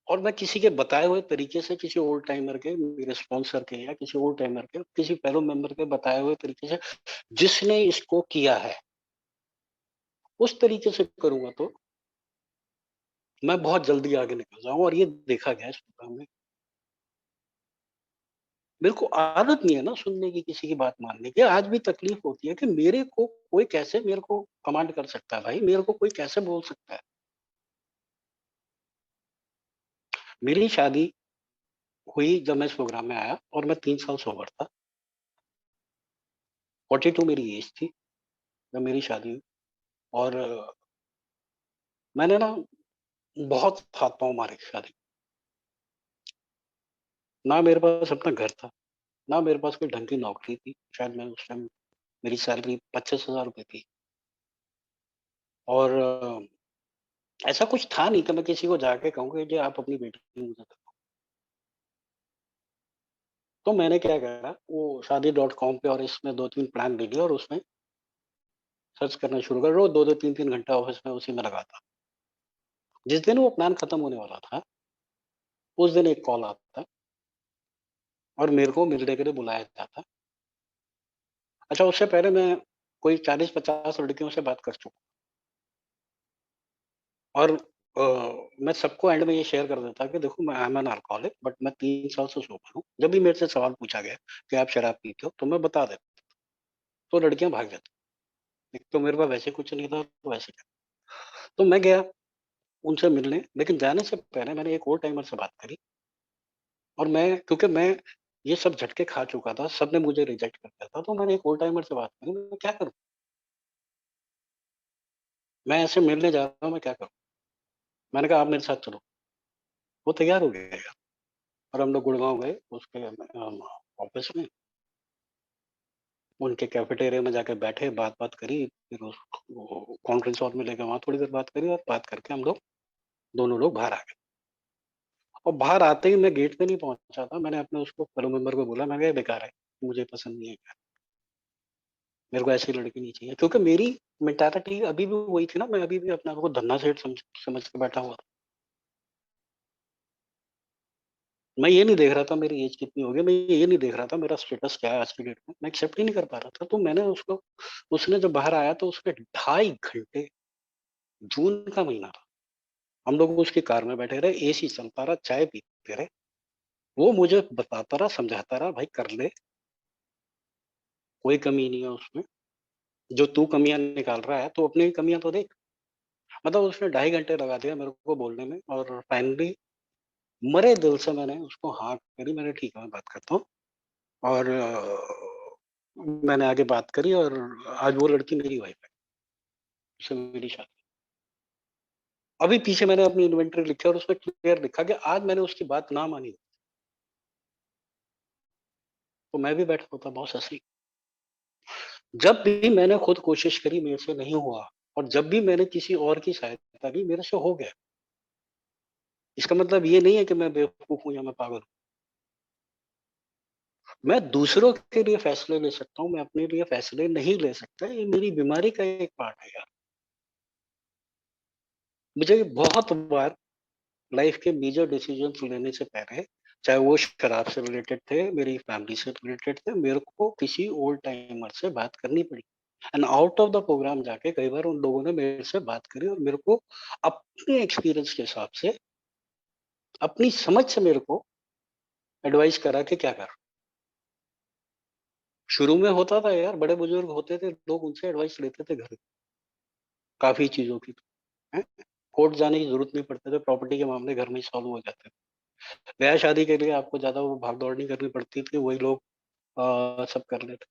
और मैं किसी के बताए हुए तरीके से किसी ओल्ड टाइमर के, मेरे स्पॉन्सर के या किसी ओल्ड टाइमर के, किसी फेलो मेंबर के बताए हुए तरीके से जिसने इसको किया है, उस तरीके से करूँगा तो मैं बहुत जल्दी आगे निकल जाऊँगा और ये देखा गया है इस प्रोग्राम में। मेरे को आदत नहीं है ना सुनने की, किसी की बात मानने की। आज भी तकलीफ होती है कि मेरे को कोई कैसे मेरे को कमांड कर सकता है भाई, मेरे को कोई कैसे बोल सकता है। मेरी शादी हुई जब मैं इस प्रोग्राम में आया और मैं 3 साल सोबर था। 42 मेरी एज थी जब मेरी शादी हुई और मैंने ना बहुत हाथ-पाँव मारे शादी। ना मेरे पास अपना घर था, ना मेरे पास कोई ढंग की नौकरी थी। शायद मैं उस टाइम मेरी सैलरी 25,000 रुपए थी और ऐसा कुछ था नहीं कि मैं किसी को जाके कहूँ कि जी आप अपनी बेटी की मुझे दो। तो मैंने क्या करा, वो शादी.com पे और इसमें 2-3 प्लान ले लिया और उसमें सर्च करना शुरू करा। रोज़ 2-2 3-3 घंटा ऑफ़िस में उसी में लगा था। जिस दिन वो प्लान खत्म होने वाला था, उस दिन एक कॉल आता और मेरे को मिलने के लिए बुलाया जाता। अच्छा, उससे पहले मैं कोई 40-50 लड़कियों से बात कर चुका और मैं सबको एंड में ये शेयर कर देता कि देखो मैं I am an alcoholic but मैं 3 साल से सोबर हूँ। जब भी मेरे से सवाल पूछा गया कि आप शराब पीते हो? तो मैं बता देता, तो लड़कियाँ भाग जाती। एक तो मेरे पास वैसे कुछ नहीं था, तो वैसे क्या। तो मैं गया उनसे मिलने, लेकिन जाने से पहले मैंने एक और टाइमर से बात करी और मैं क्योंकि मैं ये सब झटके खा चुका था, सबने मुझे रिजेक्ट कर दिया था, तो मैंने एक और टाइमर से बात करी, मैं क्या करूँ? मैं ऐसे मिलने जा रहा हूँ, मैं क्या करूँ? मैंने कहा आप मेरे साथ चलो। वो तैयार हो गया और हम लोग गुड़गाँव गए उसके ऑफ़िस में, उनके कैफेटेरिया में जाके बैठे, बात-वात करी, फिर उस वो कॉन्फ्रेंस हॉल में लेके वहाँ थोड़ी देर बात करी और बात करके हम लोग दोनों लोग बाहर आ गए। और बाहर आते ही मैं गेट पे नहीं पहुँचा था, मैंने अपने उसको फेलो मेंबर को बोला, मैं कहा ये बेकार है, मुझे पसंद नहीं है। मेरे को ऐसी लड़की नहीं चाहिए क्योंकि मेरी मेंटालिटी अभी भी वही थी ना, मैं अभी भी अपने आप को धन्ना सेठ समझ समझ के बैठा हुआ था। मैं ये नहीं देख रहा था मेरी एज कितनी हो गई, मैं ये नहीं देख रहा था मेरा स्टेटस क्या है आज की डेट में, मैं एक्सेप्ट ही नहीं कर पा रहा था। तो मैंने उसको उसने जब बाहर आया तो उसके 2.5 घंटे, जून का महीना था, हम लोग उसकी कार में बैठे रहे, एसी चलता रहा, चाय पीते रहे। वो मुझे बताता रहा, समझाता रहा, भाई कर ले, कोई कमी नहीं है उसमें। जो तू कमियाँ निकाल रहा है, तो अपनी भी कमियाँ तो देख। मतलब उसने 2.5 घंटे लगा दिया मेरे को बोलने में और फाइनली मरे दिल से मैंने उसको हाँ करी, मैंने ठीक है मैं बात करता हूँ और मैंने आगे बात करी और आज वो लड़की मेरी वाइफ है, उससे मेरी शादी। अभी पीछे मैंने अपनी इन्वेंटरी लिखी और उसमें क्लियर लिखा कि आज मैंने उसकी बात ना मानी, तो मैं भी बैठा होता बॉस ऐसे ही। जब भी मैंने खुद कोशिश करी मेरे से नहीं हुआ और जब भी मैंने किसी और की सहायता की मेरे से हो गया। इसका मतलब ये नहीं है कि मैं बेवकूफ़ हूँ या मैं पागल हूँ। मैं दूसरों के लिए फैसले ले सकता हूँ, मैं अपने लिए फैसले नहीं ले सकता, ये मेरी बीमारी का एक पार्ट है यार। मुझे बहुत बार लाइफ के मेजर डिसीजंस लेने से पहले चाहे वो शराब से रिलेटेड थे, मेरी फैमिली से रिलेटेड थे, मेरे को किसी ओल्ड टाइमर से बात करनी पड़ी। And out of the program जाके कई बार उन लोगों ने मेरे से बात करी और मेरे को अपने एक्सपीरियंस के हिसाब से, अपनी समझ से मेरे को एडवाइस करा कि क्या कर। शुरू में होता था यार, बड़े बुजुर्ग होते थे, लोग उनसे एडवाइस लेते थे घर, काफी चीजों की। हैं? कोर्ट जाने की जरूरत नहीं पड़ते थे, प्रॉपर्टी के मामले घर में ही सॉल्व हो जाते थे। ब्याह शादी के लिए आपको ज्यादा वो भाग दौड़ नहीं करनी पड़ती थी, वही लोग सब कर लेते।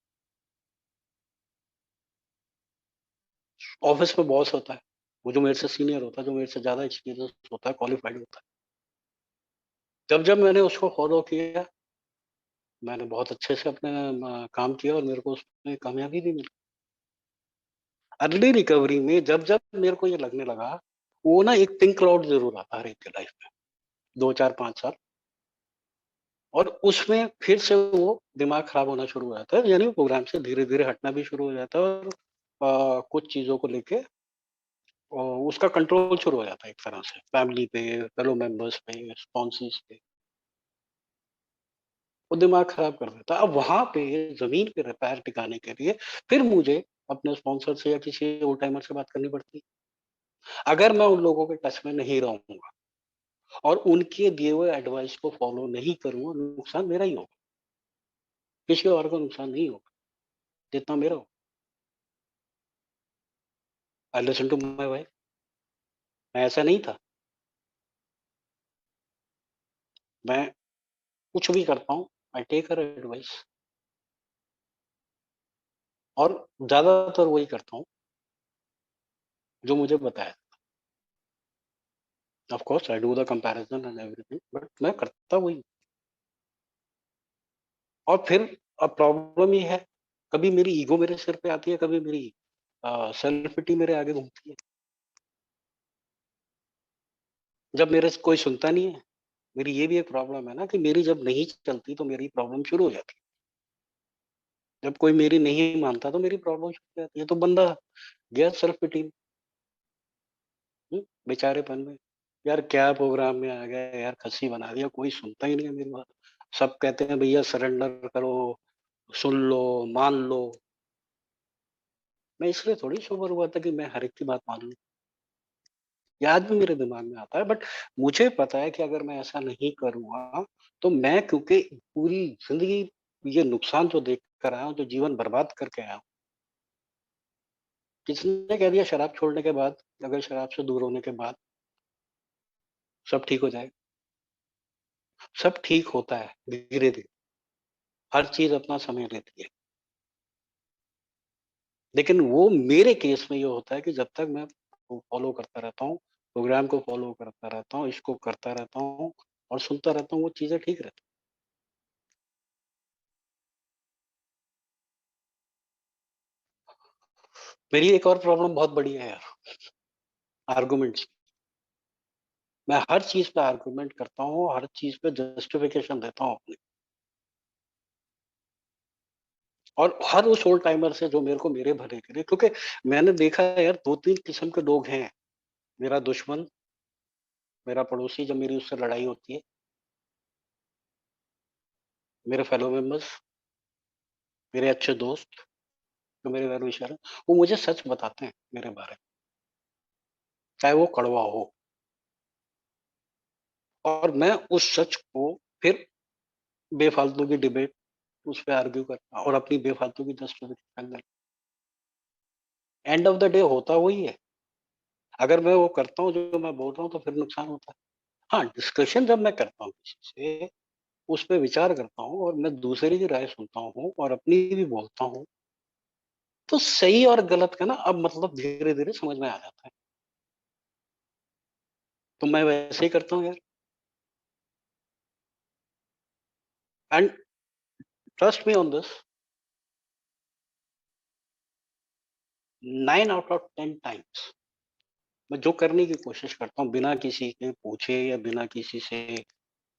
ऑफिस में बॉस होता है, वो जो मेरे से सीनियर होता है, जो मेरे से ज्यादा एक्सपीरियंस होता है, क्वालिफाइड होता है। जब जब मैंने उसको फॉलो किया, मैंने बहुत अच्छे से अपने काम किया और मेरे को उसमें कामयाबी भी मिली। अर्ली रिकवरी में जब जब मेरे को ये लगने लगा, वो ना एक पिंक क्लाउड जरूर आता है हर एक के लाइफ में, 2 4 5 साल, और उसमें फिर से वो दिमाग खराब होना शुरू हो जाता है, यानी प्रोग्राम से धीरे धीरे हटना भी शुरू हो जाता है, और कुछ चीजों को लेके उसका कंट्रोल शुरू हो जाता है, एक तरह से फैमिली पे, फेलो मेंबर्स पे, स्पॉन्सेस पे, वो दिमाग खराब कर देता है। अब वहां पे जमीन पे पैर टिकाने के लिए फिर मुझे अपने स्पॉन्सर से या किसी ओल्ड टाइमर से बात करनी पड़ती है। अगर मैं उन लोगों के टच में नहीं रहूंगा और उनके दिए हुए एडवाइस को फॉलो नहीं करूंगा, नुकसान मेरा ही होगा, किसी और का नुकसान नहीं होगा, जितना मेरा हो। I listen to my wife. मैं ऐसा नहीं था, मैं कुछ भी करता हूँ, आई टेक हर एडवाइस, और ज्यादातर वही करता हूँ जो मुझे बताया। Of course I do the comparison and everything, but मैं करता वही। और फिर अब प्रॉब्लम ये है, कभी मेरी ईगो मेरे सिर पे आती है, कभी मेरी सेल्फिटी मेरे आगे घूमती है। जब मेरे से कोई सुनता नहीं है, मेरी ये भी एक प्रॉब्लम है ना, कि मेरी जब नहीं चलती तो मेरी प्रॉब्लम शुरू हो जाती है। जब कोई मेरी नहीं मानता तो मेरी प्रॉब्लम शुरू हो जाती है। तो बंदा गया सेल्फ पिटी में, बेचारेपन में। यार क्या प्रोग्राम में आ गया यार, खस्सी बना दिया, कोई सुनता ही नहीं है मेरी बात। सब कहते हैं भैया सरेंडर करो, सुन लो, मान लो। मैं इसलिए थोड़ी सोबर हुआ था कि मैं हर एक की बात मान लूं। ये आज भी मेरे दिमाग में आता है, बट मुझे पता है कि अगर मैं ऐसा नहीं करूंगा तो मैं, क्योंकि पूरी जिंदगी ये नुकसान जो देख कर आया हूँ, जो जीवन बर्बाद करके आया हूँ। किसने कह दिया शराब छोड़ने के बाद, अगर शराब से दूर होने के बाद सब ठीक हो जाए? सब ठीक होता है धीरे धीरे, हर चीज अपना समय लेती है। लेकिन वो मेरे केस में ये होता है कि जब तक मैं फॉलो करता रहता हूँ, प्रोग्राम को फॉलो करता रहता हूँ, इसको करता रहता हूँ और सुनता रहता हूँ, वो चीजें ठीक रहती हैं। मेरी एक और प्रॉब्लम बहुत बड़ी है यार, आर्गुमेंट्स। मैं हर चीज पे आर्गुमेंट करता हूँ, हर चीज पे जस्टिफिकेशन देता हूँ अपनी, और हर उस ओल्ड टाइमर से जो मेरे को मेरे भले करे, क्योंकि मैंने देखा है यार, 2 3 किस्म के लोग हैं। मेरा दुश्मन, मेरा पड़ोसी जब मेरी उससे लड़ाई होती है, मेरे फेलो मेंबर्स, मेरे अच्छे दोस्त जो मेरे वेल विशर हैं, वो मुझे सच बताते हैं मेरे बारे में, चाहे वो कड़वा हो। और मैं उस सच को फिर बेफालतू की डिबेट, उस पर आर्ग्यू करना और अपनी बेफालतू की जस्टिफिकेशन देना, एंड ऑफ द डे होता वही है। अगर मैं वो करता हूँ जो मैं बोल रहा हूँ तो फिर नुकसान होता है। हाँ, डिस्कशन जब मैं करता हूँ किसी से, उस पे विचार करता हूँ और मैं दूसरे की राय सुनता हूँ और अपनी भी बोलता हूँ, तो सही और गलत का ना अब मतलब धीरे धीरे समझ में आ जाता है। तो मैं वैसे ही करता हूँ यार। And trust me on this, 9 out of 10 times मैं जो करने की कोशिश करता हूँ बिना किसी के पूछे या बिना किसी से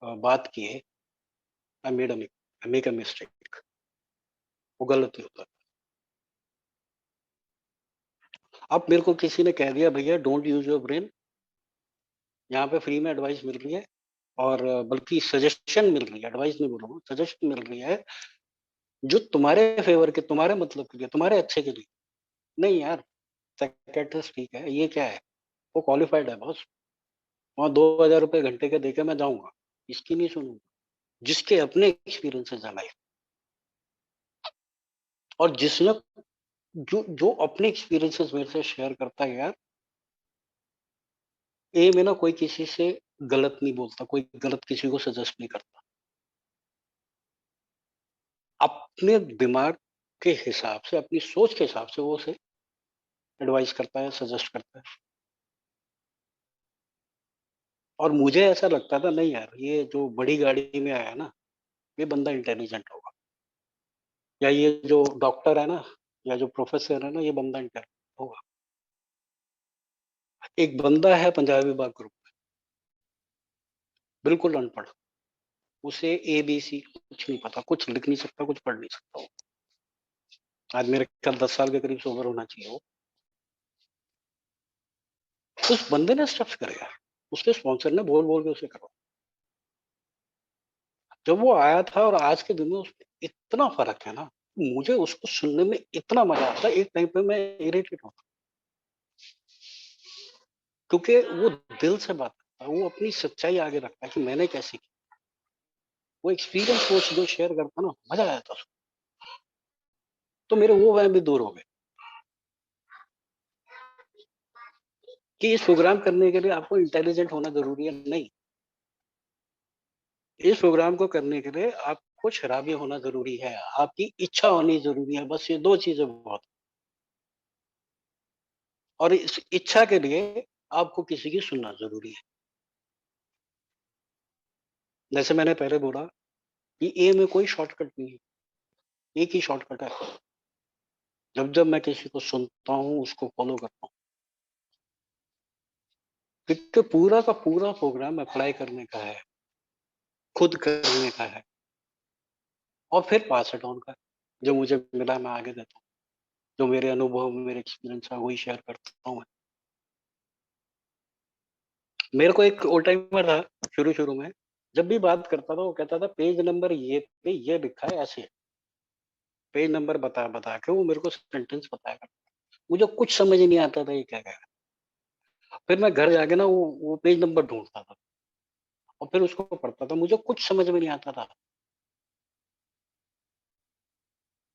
बात किए, आई मेक अ मिस्टेक, वो गलत ही होता है। अब मेरे को किसी ने कह दिया भैया डोंट यूज योर ब्रेन, यहाँ पे फ्री में एडवाइस मिल रही है, और बल्कि सजेशन मिल रही है, एडवाइस नहीं बोल रहा हूँ, सजेशन मिल रही है जो तुम्हारे फेवर के, तुम्हारे मतलब के लिए, तुम्हारे अच्छे के लिए। नहीं यार, साइकियाट्रिस्ट ठीक है, ये क्या है, वो क्वालिफाइड है बॉस। वहाँ 2,000 रुपये घंटे के देके मैं जाऊंगा, इसकी नहीं सुनूंगा, जिसके अपने एक्सपीरियंसेस है लाइफ, और जिसने जो जो अपने एक्सपीरियंसेस मेरे से शेयर करता है यार, ए में ना कोई किसी से गलत नहीं बोलता, कोई गलत किसी को सजेस्ट नहीं करता, अपने दिमाग के हिसाब से, अपनी सोच के हिसाब से वो उसे एडवाइस करता है, सजेस्ट करता है। और मुझे ऐसा लगता था नहीं यार, ये जो बड़ी गाड़ी में आया ना, ये बंदा इंटेलिजेंट होगा, या ये जो डॉक्टर है ना, या जो प्रोफेसर है ना, ये बंदा इंटेलिजेंट होगा। एक बंदा है पंजाबी बाग ग्रुप, बिल्कुल अनपढ़, उसे ए बी सी कुछ नहीं पता, कुछ लिख नहीं सकता, कुछ पढ़ नहीं सकता वो। आज मेरे ख्याल 10 साल के करीब से ओवर होना चाहिए वो। उस बंदे ने स्टेप्स करे यार, उसके स्पॉन्सर ने बोल बोल के उसे करो। जब वो आया था और आज के दिन में उसमें इतना फर्क है ना, मुझे उसको सुनने में इतना मजा आता है, एक टाइम पे मैं इरिटेट होता, क्योंकि वो दिल से बात करता है, वो अपनी सच्चाई आगे रखता है कि मैंने कैसे की, वो एक्सपीरियंस वो जो शेयर करता ना, मजा आया था उसको। तो मेरे वो वहम भी दूर हो गए कि इस प्रोग्राम करने के लिए आपको इंटेलिजेंट होना जरूरी है, नहीं। इस प्रोग्राम को करने के लिए आपको शराबी होना जरूरी है, आपकी इच्छा होनी जरूरी है, बस ये दो चीजें बहुत। और इस इच्छा के लिए आपको किसी की सुनना जरूरी है। जैसे मैंने पहले बोला कि ए में कोई शॉर्टकट नहीं है, एक ही शॉर्टकट है। जब जब मैं किसी को सुनता हूँ, उसको फॉलो करता हूँ, क्योंकि पूरा का पूरा प्रोग्राम अप्लाई करने का है, खुद करने का है, और फिर पास इट ऑन का। जो मुझे मिला मैं आगे देता हूँ, जो मेरे अनुभव, मेरे एक्सपीरियंस है, वही शेयर करता हूँ मैं। मेरे को एक ओल्ड टाइमर था शुरू शुरू में, जब भी बात करता था वो कहता था पेज नंबर ये पे ये लिखा है ऐसे, पेज नंबर बता बता के वो मेरे को सेंटेंस बताया करता। मुझे कुछ समझ नहीं आता था ये क्या कह रहा है। फिर मैं घर जाके ना वो पेज नंबर ढूंढता था और फिर उसको पढ़ता था, मुझे कुछ समझ में नहीं आता था।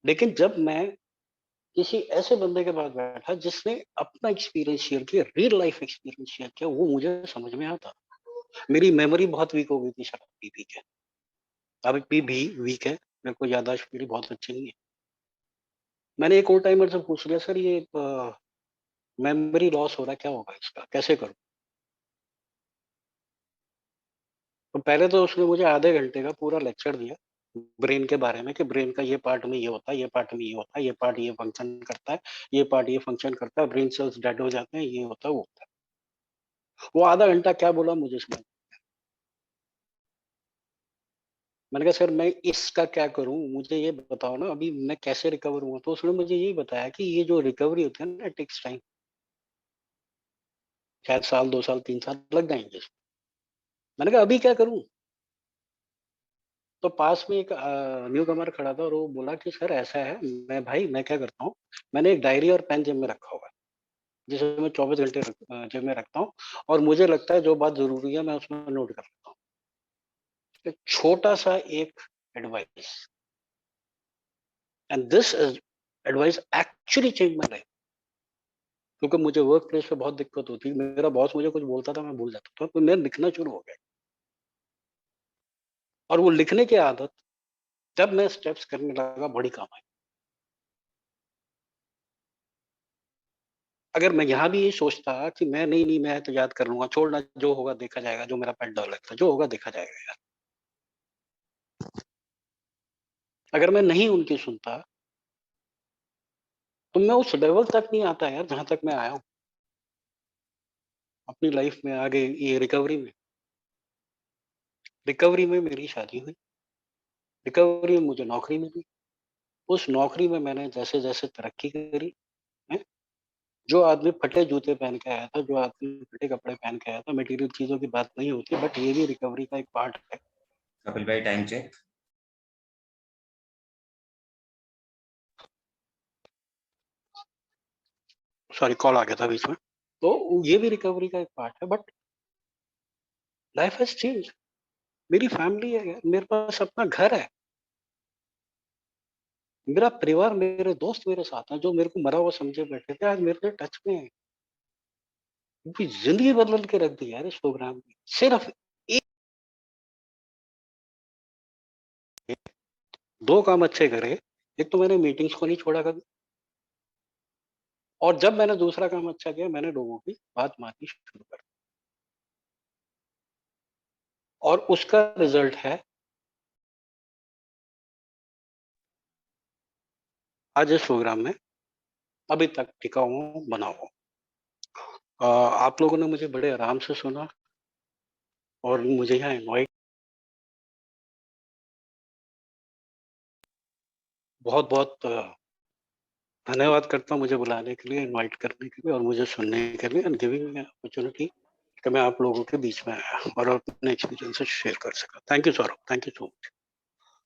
लेकिन जब मैं किसी ऐसे बंदे के पास बैठा जिसने अपना एक्सपीरियंस शेयर किया, रियल लाइफ एक्सपीरियंस शेयर किया, वो मुझे समझ में आता। मेरी मेमोरी बहुत वीक हो गई थी शराब पी पी के, अभी भी वीक है, मेरे को याददाश्त मेरी बहुत अच्छी नहीं है। मैंने एक और टाइमर से पूछ लिया, सर ये मेमोरी लॉस हो रहा है, क्या होगा इसका, कैसे करूं? तो पहले तो उसने मुझे आधे घंटे का पूरा लेक्चर दिया ब्रेन के बारे में, कि ब्रेन का ये पार्ट में ये होता है, ये पार्ट में ये होता है, ये पार्ट ये फंक्शन करता है, ये पार्ट ये फंक्शन करता है, ब्रेन सेल्स डेड हो जाते हैं, ये होता है वो होता है। वो आधा घंटा क्या बोला मुझे समझ। मैंने कहा सर मैं इसका क्या करूं, मुझे ये बताओ ना, अभी मैं कैसे रिकवर हुआ? तो उसने मुझे यही बताया कि ये जो रिकवरी होती है ना, टेक्स टाइम, शायद साल 2 साल 3 साल लग जाएंगे इसमें। मैंने कहा अभी क्या करूं? तो पास में एक न्यू कमर खड़ा था और वो बोला कि सर ऐसा है, मैं भाई मैं क्या करता हूँ, मैंने एक डायरी और पेन जेब में रखा हुआ है, जिसे मैं 24 घंटे जेब में रखता हूँ, और मुझे लगता है जो बात जरूरी है मैं उसमें नोट कर लेता हूँ। एक छोटा सा एक advice, and this advice actually change my life. क्योंकि मुझे वर्क प्लेस पे बहुत दिक्कत होती, मेरा बॉस मुझे कुछ बोलता था, मैं भूल जाता था, तो मैं लिखना शुरू हो गया। और वो लिखने की आदत जब मैं स्टेप्स करने लगा, बड़ी काम आई। अगर मैं यहाँ भी ये सोचता कि मैं नहीं नहीं मैं तो याद कर लूंगा, छोड़ना, जो होगा देखा जाएगा, जो मेरा पेट डेवलप था, जो होगा देखा जाएगा यार, अगर मैं नहीं उनकी सुनता, तो मैं उस लेवल तक नहीं आता यार जहां तक मैं आया हूँ अपनी लाइफ में आगे। ये रिकवरी में मेरी शादी हुई, रिकवरी में मुझे नौकरी मिली, उस नौकरी में मैंने जैसे जैसे तरक्की करी, हैं, जो आदमी फटे जूते पहन के आया था, जो आदमी फटे कपड़े पहन के आया था, मटेरियल चीज़ों की बात नहीं होती, बट ये भी रिकवरी का एक पार्ट है। कपिल भाई टाइम चेक। सॉरी, कॉल आ गया था बीच में। तो ये भी रिकवरी का एक पार्ट है, बट लाइफ हैज़ चेंज्ड। मेरी फैमिली है यार, मेरे पास अपना घर है, मेरा परिवार, मेरे दोस्त मेरे साथ हैं, जो मेरे को मरा हुआ समझे बैठे थे, आज मेरे से टच में हैं। उनकी ज़िंदगी बदल के रख दी यार इस प्रोग्राम ने। सिर्फ एक 2 काम अच्छे करे। एक तो मैंने मीटिंग्स को नहीं छोड़ा कभी, और जब मैंने दूसरा काम अच्छा किया, मैंने लोगों की बात माननी शुरू कर दी। और उसका रिजल्ट है आज इस प्रोग्राम में अभी तक टिका हूँ, बना हुआ हूँ। आप लोगों ने मुझे बड़े आराम से सुना और मुझे यहाँ इनवाइट, बहुत-बहुत धन्यवाद करता हूँ मुझे बुलाने के लिए, इनवाइट करने के लिए और मुझे सुनने के लिए, एंड गिविंग मी अपॉर्च्युनिटी कि मैं आप लोगों के बीच में आया और अपने एक्सपीरियंसेस शेयर कर सका। Thank you Saurabh, thank you so much.